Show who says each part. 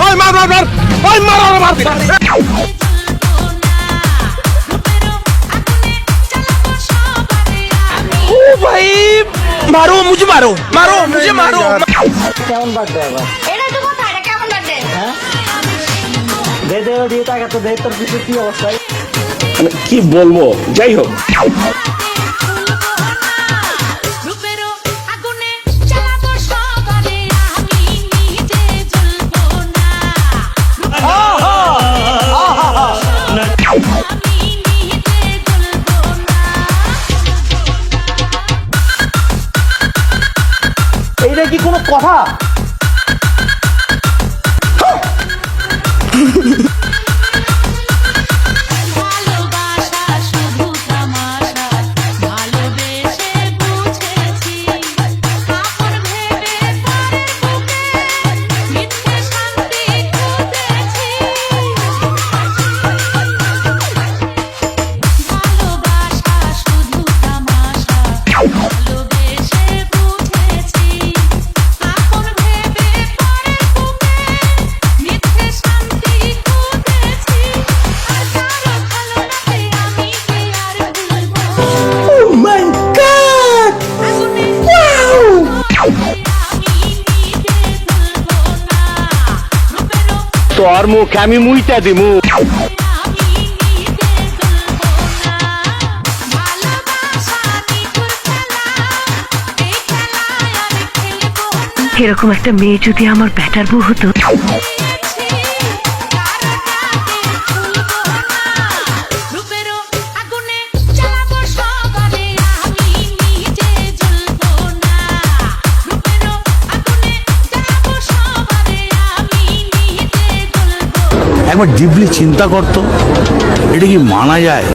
Speaker 1: ওই মার মার মার ওই মার ওরে মার ও ভাই মারো মুঝে মারো মারো মুঝে মারো
Speaker 2: কেমন বার্থডে আবার
Speaker 3: এটা তো কথা এটা কেমন বার্থডে
Speaker 2: হ্যাঁ দে দে দিয়ে টাকা তো দে তোর পিছনে কি অবস্থা
Speaker 1: মানে কি বলবো যাই হোক
Speaker 3: রূপেরও আগুনে জ্বালাবো সবারে আমি নিজে জ্বলবো না আমি নিজে জ্বলবো না
Speaker 2: এইটা কি কোনো কথা
Speaker 3: ভালোবাসা শুধু তামাশা ভালোবেসে বুঝেছি আপন ভেবে পরের বুকে মিথ্যে শান্তি খুঁজেছি ভালোবাসা শুধু তামাশা ভালোবেসে বুঝেছি আপন ভেবে পরের বুকে মিথ্যে শান্তি খুঁজেছি আর কারো ভালো লাগে আমি কি আর ভুলবো
Speaker 1: ও মাই গড
Speaker 3: আগুনে
Speaker 1: ওয়াও
Speaker 3: আমি নিজে জ্বলবো না রূপেরও
Speaker 4: তোর মুখ আমি মুইতা দিমু
Speaker 3: আমি নিজে জ্বলবো না ভালোবাসা নিখুঁত খেলা এই খেলায় আর খেলবো না
Speaker 5: এরকম একটা মেয়ে যদি আমার ব্যাটার বউ হতো
Speaker 3: রূপেরও আগুনে জ্বালাবো সবারে আমি নিজে জ্বলবো না রূপেরও আগুনে জ্বালাবো সবারে আমি নিজে জ্বলবো
Speaker 6: একবার ডিপলি চিন্তা করতো এটা কি মানা যায়?